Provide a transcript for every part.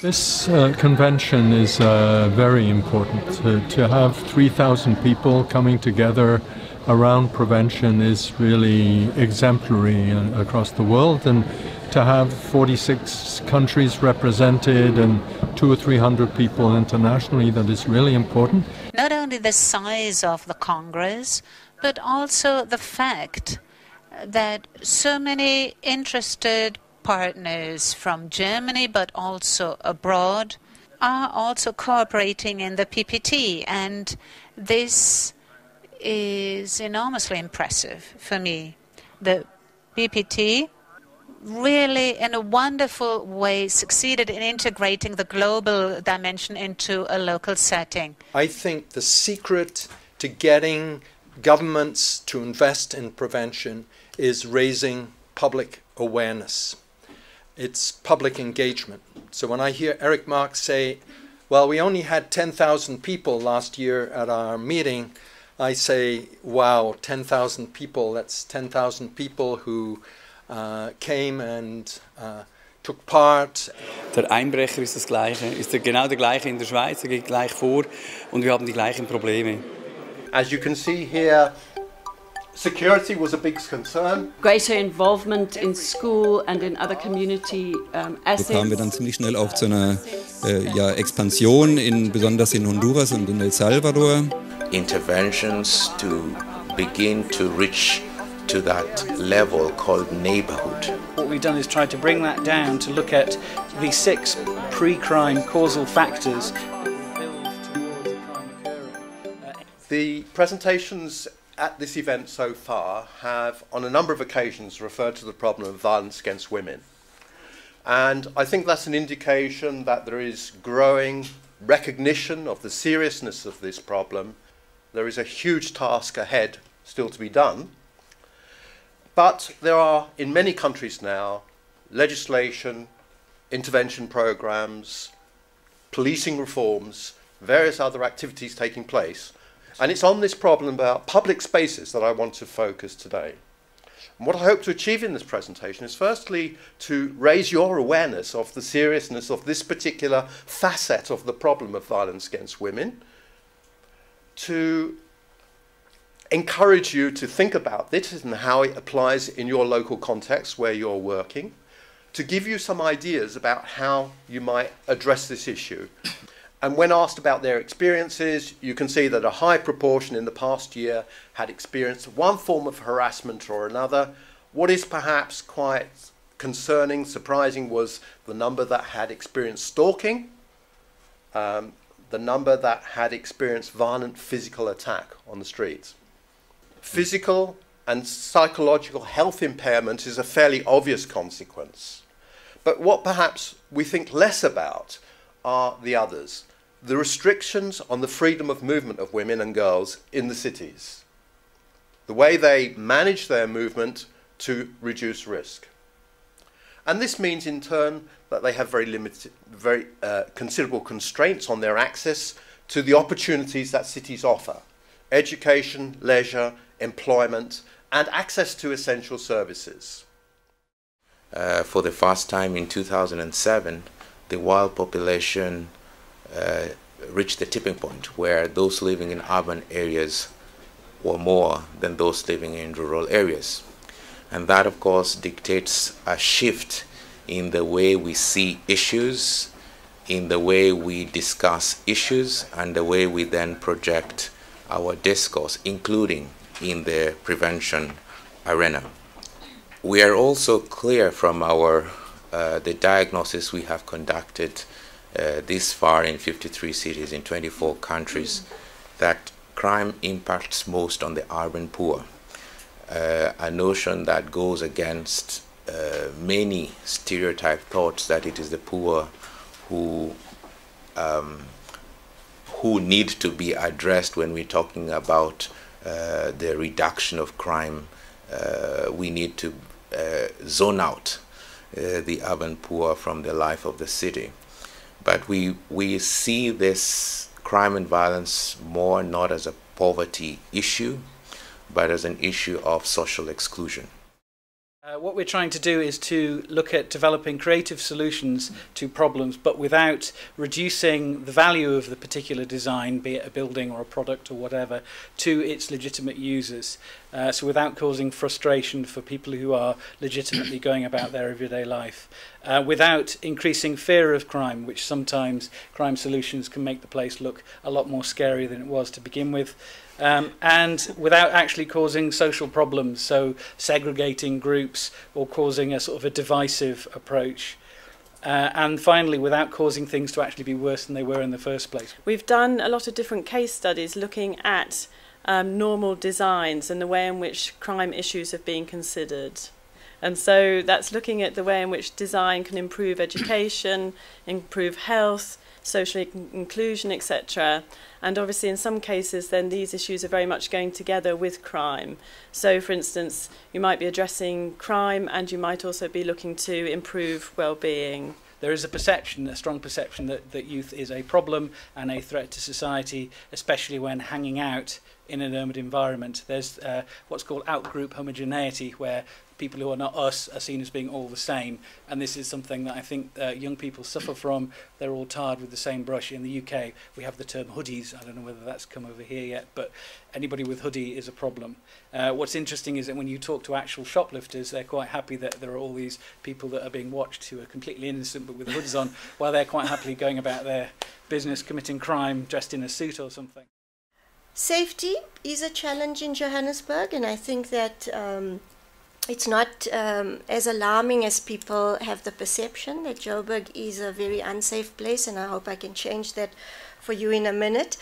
This convention is very important. To have 3,000 people coming together around prevention is really exemplary across the world, and to have 46 countries represented and 200 or 300 people internationally, that is really important. Not only the size of the Congress, but also the fact that so many interested partners from Germany, but also abroad, are also cooperating in the PPT, and this is enormously impressive for me. The PPT really, in a wonderful way, succeeded in integrating the global dimension into a local setting. I think the secret to getting governments to invest in prevention is raising public awareness. It's public engagement. So when I hear Erich Marks say, well, we only had 10,000 people last year at our meeting, I say, wow, 10,000 people, that's 10,000 people who came and took part. Der Einbrecher ist das Gleiche, ist genau der gleiche in der Schweiz, er geht gleich vor und wir haben die gleichen Probleme. As you can see here, security was a big concern. Greater involvement in school and in other community assets. So kamen wir dann ziemlich schnell auch zu einer Expansion, besonders in Honduras und in El Salvador. Interventions to begin to reach to that level called neighborhood. What we've done is try to bring that down to look at the 6 pre-crime causal factors. The presentations at this event so far have, on a number of occasions, referred to the problem of violence against women. And I think that's an indication that there is growing recognition of the seriousness of this problem. There is a huge task ahead still to be done. But there are, in many countries now, legislation, intervention programs, policing reforms, various other activities taking place. And it's on this problem about public spaces that I want to focus today. And what I hope to achieve in this presentation is firstly to raise your awareness of the seriousness of this particular facet of the problem of violence against women, to encourage you to think about this and how it applies in your local context where you're working, to give you some ideas about how you might address this issue. And when asked about their experiences, you can see that a high proportion in the past year had experienced one form of harassment or another. What is perhaps quite concerning, surprising, was the number that had experienced stalking, the number that had experienced violent physical attack on the streets. Physical and psychological health impairment is a fairly obvious consequence. But what perhaps we think less about are the others. The restrictions on the freedom of movement of women and girls in the cities. The way they manage their movement to reduce risk. And this means in turn that they have very considerable constraints on their access to the opportunities that cities offer. Education, leisure, employment, and access to essential services. For the first time in 2007, the wild population reached the tipping point where those living in urban areas were more than those living in rural areas. And that, of course, dictates a shift in the way we see issues, in the way we discuss issues, and the way we then project our discourse, including in the prevention arena. We are also clear from the diagnosis we have conducted this far in 53 cities in 24 countries that crime impacts most on the urban poor, a notion that goes against many stereotyped thoughts that it is the poor who need to be addressed when we're talking about the reduction of crime. We need to zone out the urban poor from the life of the city. But we see this crime and violence more not as a poverty issue, but as an issue of social exclusion. What we're trying to do is to look at developing creative solutions to problems, but without reducing the value of the particular design, be it a building or a product or whatever, to its legitimate users. So without causing frustration for people who are legitimately going about their everyday life. Without increasing fear of crime, which sometimes crime solutions can make the place look a lot more scary than it was to begin with. And without actually causing social problems, so segregating groups or causing a sort of a divisive approach. And finally, without causing things to actually be worse than they were in the first place. We've done a lot of different case studies looking at normal designs and the way in which crime issues have been considered. And so that's looking at the way in which design can improve education, improve health, social inclusion, etc. And obviously in some cases then these issues are very much going together with crime. So for instance, you might be addressing crime and you might also be looking to improve well-being. There is a perception, a strong perception that youth is a problem and a threat to society, especially when hanging out in an urban environment. There's what's called out-group homogeneity, where people who are not us are seen as being all the same, and this is something that I think young people suffer from. They're all tarred with the same brush. In the UK we have the term hoodies. I don't know whether that's come over here yet, but anybody with hoodie is a problem. What's interesting is that when you talk to actual shoplifters, they're quite happy that there are all these people that are being watched who are completely innocent but with hoods on, while they're quite happily going about their business committing crime dressed in a suit or something. Safety is a challenge in Johannesburg, and I think that it's not as alarming as people have the perception that Joburg is a very unsafe place, and I hope I can change that for you in a minute.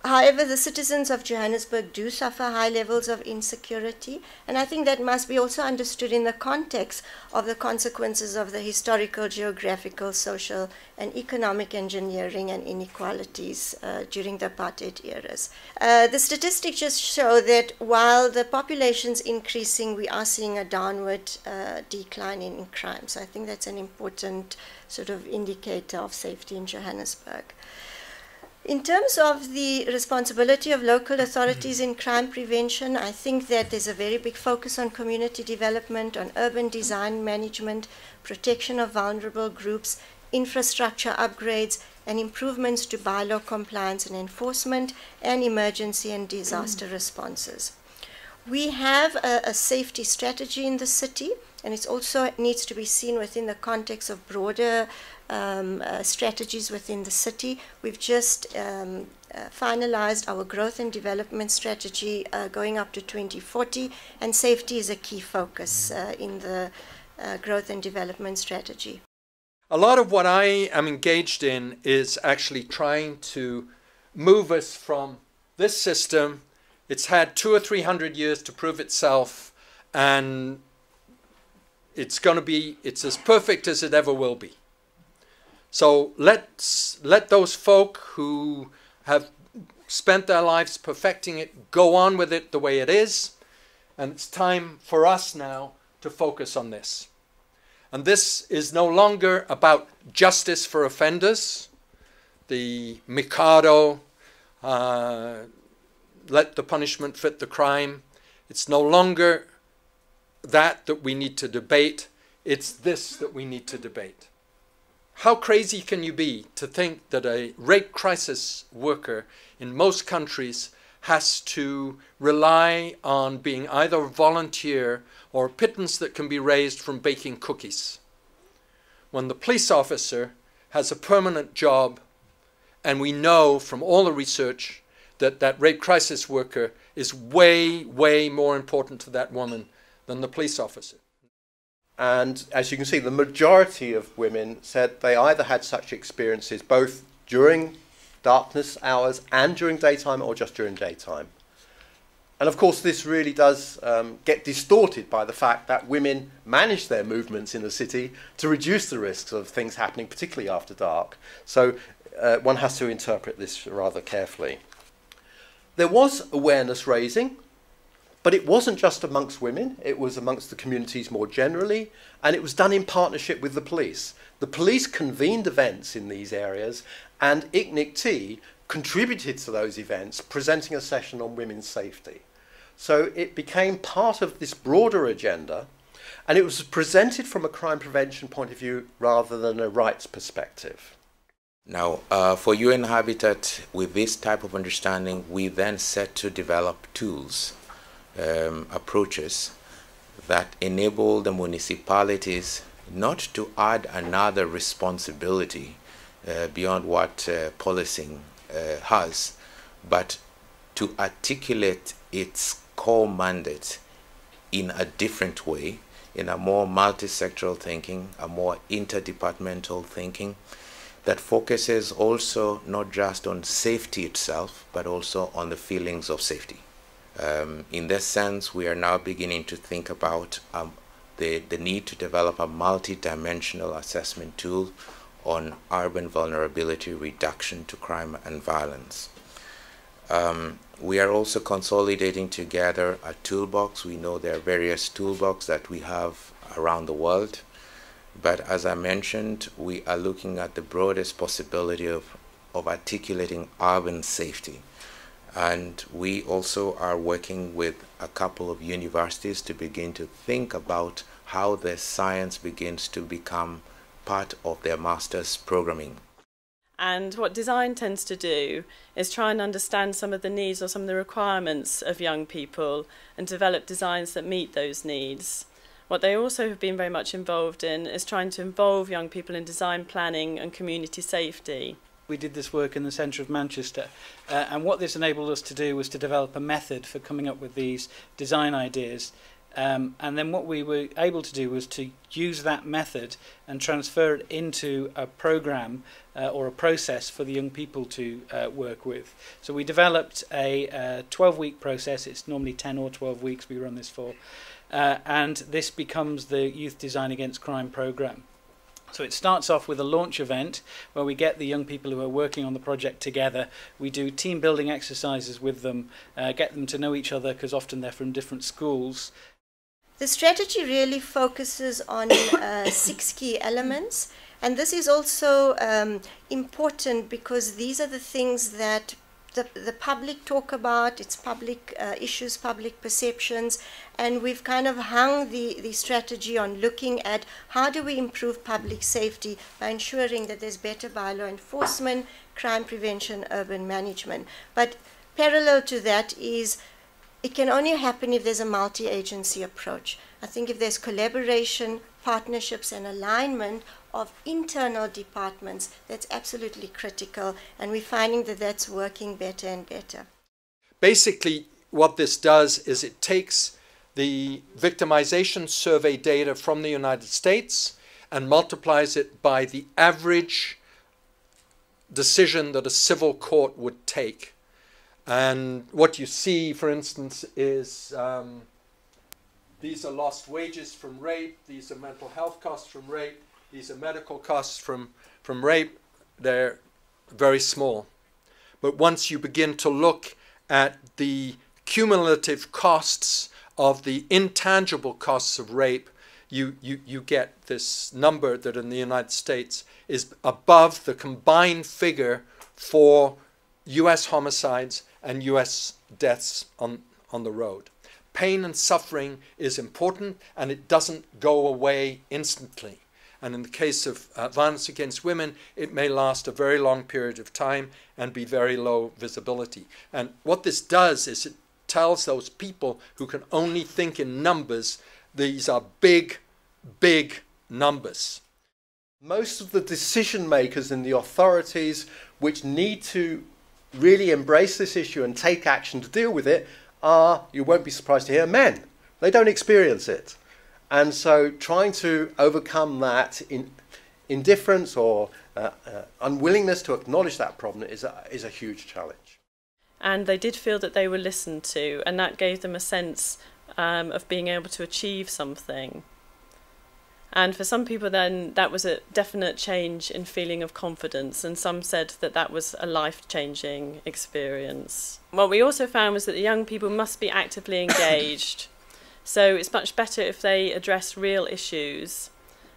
However, the citizens of Johannesburg do suffer high levels of insecurity, and I think that must be also understood in the context of the consequences of the historical, geographical, social, and economic engineering and inequalities during the apartheid eras. The statistics just show that while the population's increasing, we are seeing a downward decline in crime. So I think that's an important sort of indicator of safety in Johannesburg. In terms of the responsibility of local authorities in crime prevention, I think that there's a very big focus on community development, on urban design management, protection of vulnerable groups, infrastructure upgrades, and improvements to bylaw compliance and enforcement, and emergency and disaster responses. We have a safety strategy in the city, and it also needs to be seen within the context of broader strategies within the city. We've just finalized our growth and development strategy going up to 2040, and safety is a key focus in the growth and development strategy. A lot of what I am engaged in is actually trying to move us from this system. It's had 200 or 300 years to prove itself, and it's as perfect as it ever will be. So let those folk who have spent their lives perfecting it go on with it the way it is, and it's time for us now to focus on this. And this is no longer about justice for offenders, the Mikado, let the punishment fit the crime. It's no longer that we need to debate, it's this that we need to debate. How crazy can you be to think that a rape crisis worker in most countries has to rely on being either a volunteer or a pittance that can be raised from baking cookies, when the police officer has a permanent job, and we know from all the research that that rape crisis worker is way, way more important to that woman than the police officer. And as you can see, the majority of women said they either had such experiences both during darkness hours and during daytime, or just during daytime. And of course this really does get distorted by the fact that women manage their movements in the city to reduce the risks of things happening, particularly after dark. So one has to interpret this rather carefully. There was awareness raising, but it wasn't just amongst women, it was amongst the communities more generally, and it was done in partnership with the police. The police convened events in these areas, and ICNIC-T contributed to those events, presenting a session on women's safety. So it became part of this broader agenda, and it was presented from a crime prevention point of view rather than a rights perspective. Now, for UN Habitat, with this type of understanding, we then set to develop tools, approaches that enable the municipalities not to add another responsibility beyond what policing has, but to articulate its core mandate in a different way, in a more multi-sectoral thinking, a more interdepartmental thinking, that focuses also not just on safety itself, but also on the feelings of safety. In this sense, we are now beginning to think about the need to develop a multi-dimensional assessment tool on urban vulnerability reduction to crime and violence. We are also consolidating together a toolbox. We know there are various toolboxes that we have around the world. But as I mentioned, we are looking at the broadest possibility of articulating urban safety. And we also are working with a couple of universities to begin to think about how the science begins to become part of their master's programming. And what design tends to do is try and understand some of the needs or some of the requirements of young people and develop designs that meet those needs. What they also have been very much involved in is trying to involve young people in design planning and community safety. We did this work in the centre of Manchester, and what this enabled us to do was to develop a method for coming up with these design ideas. And then what we were able to do was to use that method and transfer it into a programme or a process for the young people to work with. So we developed a 12-week process. It's normally 10 or 12 weeks we run this for. And this becomes the Youth Design Against Crime programme. So it starts off with a launch event where we get the young people who are working on the project together. We do team building exercises with them, get them to know each other because often they're from different schools. The strategy really focuses on 6 key elements, and this is also important because these are the things that the public talk about, it's public issues, public perceptions, and we've kind of hung the strategy on looking at how do we improve public safety by ensuring that there's better bylaw enforcement, crime prevention, urban management. But parallel to that is it can only happen if there's a multi-agency approach. I think if there's collaboration, partnerships and alignment of internal departments, that's absolutely critical, and we're finding that that's working better and better. Basically, what this does is it takes the victimization survey data from the United States and multiplies it by the average decision that a civil court would take. And what you see, for instance, is these are lost wages from rape, these are mental health costs from rape, these are medical costs from rape. They're very small. But once you begin to look at the cumulative costs of the intangible costs of rape, you get this number that in the United States is above the combined figure for US homicides and US deaths on the road. Pain and suffering is important, and it doesn't go away instantly. And in the case of violence against women, it may last a very long period of time and be very low visibility. And what this does is it tells those people who can only think in numbers, these are big, big numbers. Most of the decision makers in the authorities which need to really embrace this issue and take action to deal with it are, you won't be surprised to hear, men. They don't experience it. And so trying to overcome that indifference or unwillingness to acknowledge that problem is a huge challenge. And they did feel that they were listened to, and that gave them a sense of being able to achieve something. And for some people then that was a definite change in feeling of confidence, and some said that that was a life-changing experience. What we also found was that the young people must be actively engaged. So it's much better if they address real issues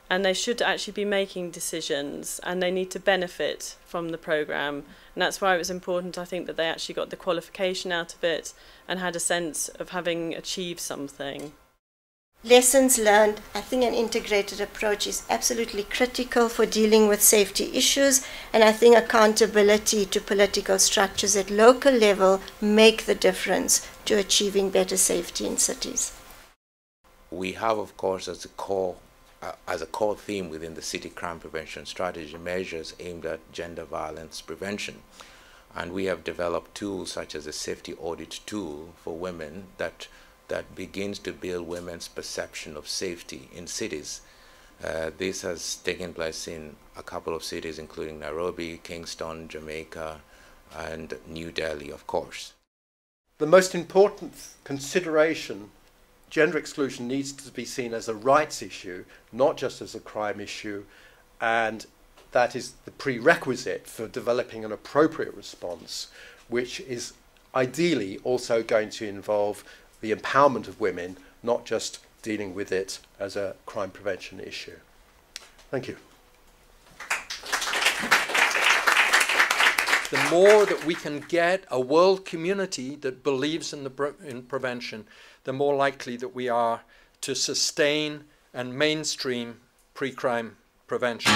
and they should actually be making decisions, and they need to benefit from the programme. And that's why it was important, I think, that they actually got the qualification out of it and had a sense of having achieved something. Lessons learned. I think an integrated approach is absolutely critical for dealing with safety issues, and I think accountability to political structures at local level make the difference to achieving better safety in cities. We have, of course, as a core theme within the city crime prevention strategy, measures aimed at gender violence prevention. And we have developed tools such as a safety audit tool for women that begins to build women's perception of safety in cities. This has taken place in a couple of cities, including Nairobi, Kingston, Jamaica, and New Delhi, of course. The most important consideration, gender exclusion needs to be seen as a rights issue, not just as a crime issue, and that is the prerequisite for developing an appropriate response, which is ideally also going to involve the empowerment of women, not just dealing with it as a crime prevention issue. Thank you. The more that we can get a world community that believes in prevention, the more likely that we are to sustain and mainstream pre-crime prevention.